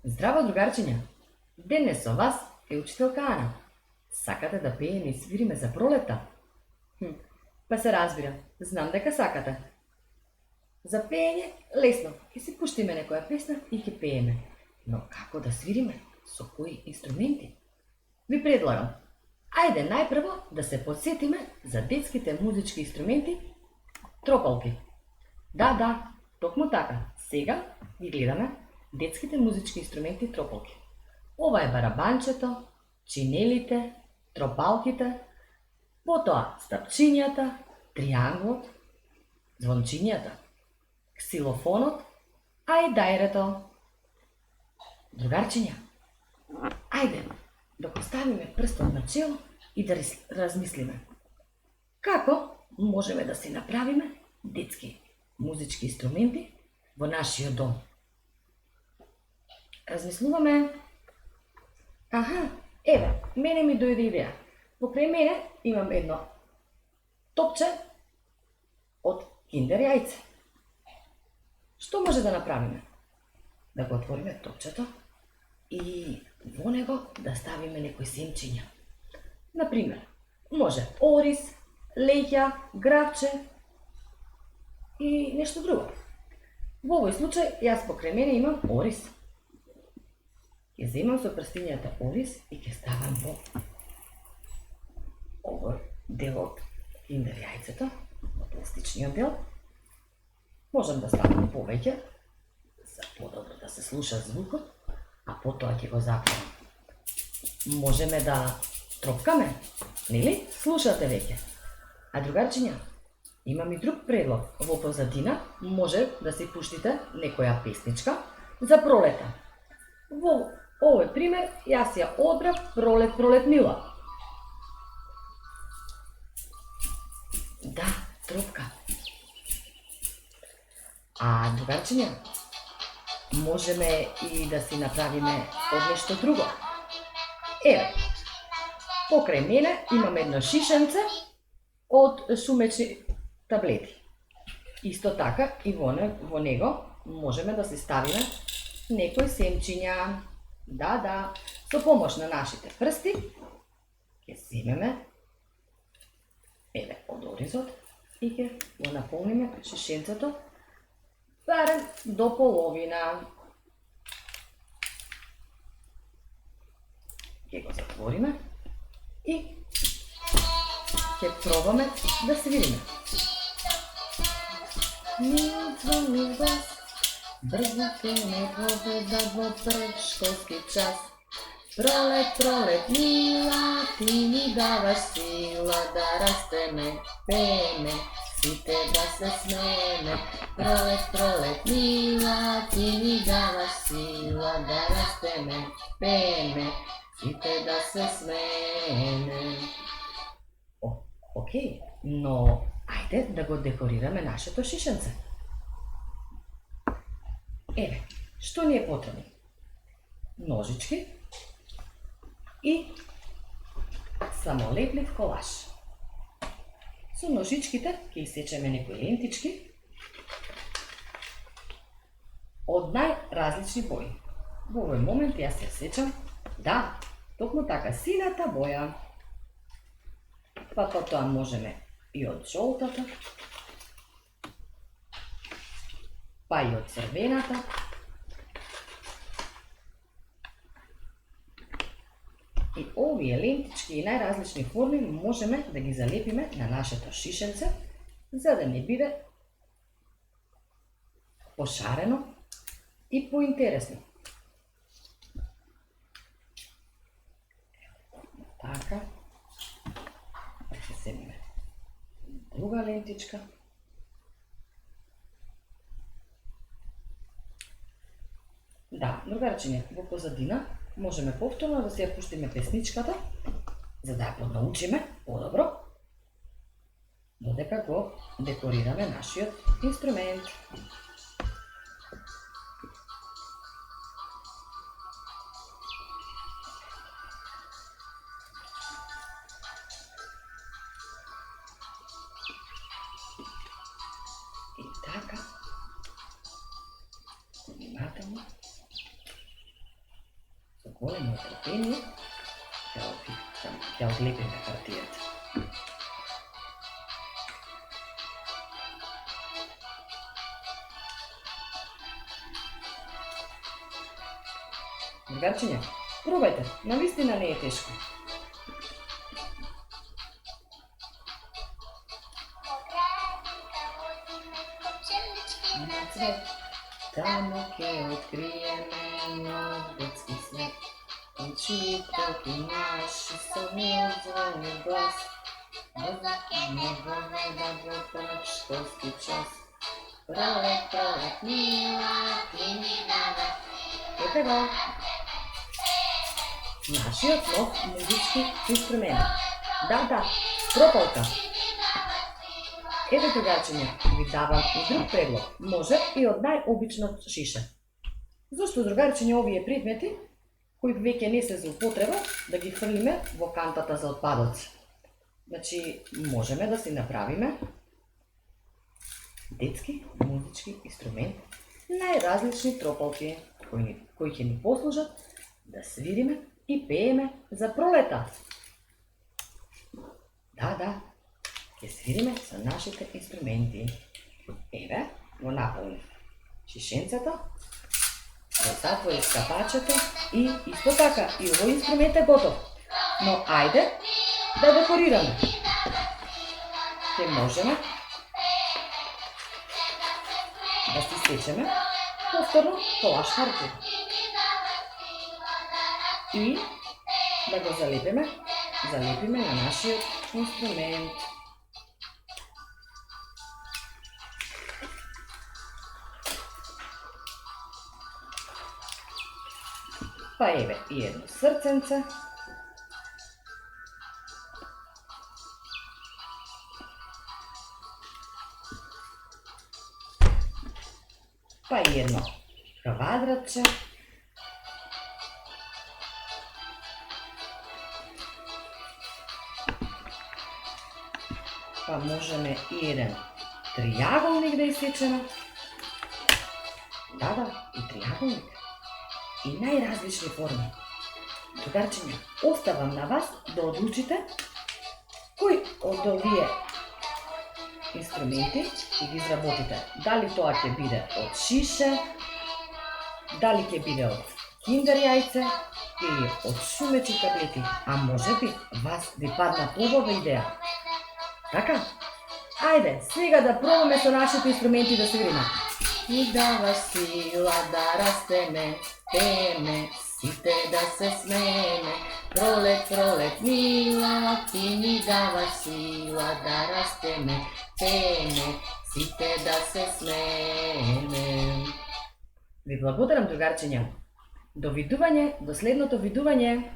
Здраво, другарчиња! Денес со вас е учителка Ана. Сакате да пееме и свириме за пролета? Па се разбира, знам дека сакате. За пеење лесно, ќе си пуштиме некоја песна и ќе пееме. Но како да свириме? Со кои инструменти? Ви предлагам, ајде најпрво да се подсетиме за детските музички инструменти тропалки. Да, токму така. Сега ги гледаме детските музички инструменти тропалки. Ова е барабанчето, чинелите, тропалките, потоа стапчињата, трианглот, звончињата, ксилофонот, а и дајрето. Другарчиња, ајде да поставиме прстот на чело и да размислиме. Како можеме да си направиме детски музички инструменти во нашиот дом? Размислуваме. Еве, мене ми дојде идеја. Покрај мене имам едно топче од киндер јајце. Што може да направиме? Да го отвориме топчето и во него да ставиме некои семчиња. Например, може орис, леќа, гравче и нешто друго. Во овој случај, јас покрај мене имам орис. Ќе земам со прстињата орис и ќе ставам во овој дел од киндер јајцето, во пластичниот дел. Можам да ставам повеќе, за подобро да се слуша звукот, а потоа ќе го затворам. Можеме да тропкаме, нели? Слушате веќе. А другарчиња, имам и друг предлог. Во позадина може да си пуштите некоја песничка за пролета. Во овој пример, јас ја одбрав Пролет, пролет мила. Да, тропка. А другарчиња, можеме и да си направиме од нешто друго. Еве, покрај мене имам едно шишенце од шумечни таблети. Исто така и во него можеме да си ставиме некои семчиња. Да, со помош на нашите прсти ќе земеме еве од оризот и ќе го наполниме шишенцето барем до половина. Ќе го затвориме и ќе пробаме да свириме. Мил глас, брзо ме поведат во прв школски час. Пролет, пролет мила, ти ни даваш сила да растеме, пееме, сите да се смееме. Пролет, пролет мила, ти ни даваш сила да растеме, пееме, сите да се смееме. Океј, но ајде да го декорираме нашето шишенце. Еве, што ни е потребно? Ножички и самолеплив колаж. Со ножичките ќе исечеме некои лентички од најразлични бои. Во овој момент јас се сечам, да, токму така, сината боја. Па потоа можеме и од жолтата, па и од црвената, и овие лентички и најразлични форми можеме да ги залепиме на нашето шишенце, за да не биде пошарено и поинтересно. Така, ќе земеме друга лентичка. Да, другарчиња, во позадина можеме повторно да си ја пуштиме песничката, за да ја поднаучиме подобро, додека го декорираме нашиот инструмент. И така, внимателно, големо трпение, ќе одлепиме хартијата. Другарчиња, пробајте, навистина не е тешко. На цвет, тамо ќе откриеме нов детски свет. Учителки наши со мил звони глас, не вода во прв школски час. Пролет, пролет, мила, ти ми дава. Ете го! Нашиот нов музички инструмент. Да, прополка. Ете другарчиња, ви давам и друг предлог. Може и од најобично шише. Зошто другарчиња овие предмети, кои веќе не се за употреба, да ги фрлиме во кантата за отпадоци? Значи, можеме да си направиме детски музички инструмент, најразлични трополки, кои ќе ни послужат да свириме и пееме за пролета. Да, ќе свириме со нашите инструменти. Еве, го наполнив шишенцето, го затворив капачето и исто така и овој инструмент е готов. Но ајде да декорираме. Ќе можеме да си стечеме повторно колаш хартија и да го залепиме на нашиот инструмент. Па еве и едно срценце. Па и едно квадратче. Па можеме и еден триаголник да исечеме. Да, и триаголник. И најразлични форми. Другарчиња, оставам на вас да одлучите кој од овие инструменти ќе ги изработите. Дали тоа ќе биде од шише, дали ќе биде од киндер јајце или од шумечи таблети, а можеби вас ви падна побава идеја. Така? Ајде, сега да пробаме со нашите инструменти да свириме. Ни дава сила да растеме, пееме, сите да се смееме. Пролет, пролет, мила, ти ни дава сила да растеме, пееме, сите да се смееме. Ви благодарам, другарчиња. До видување, до следното видување.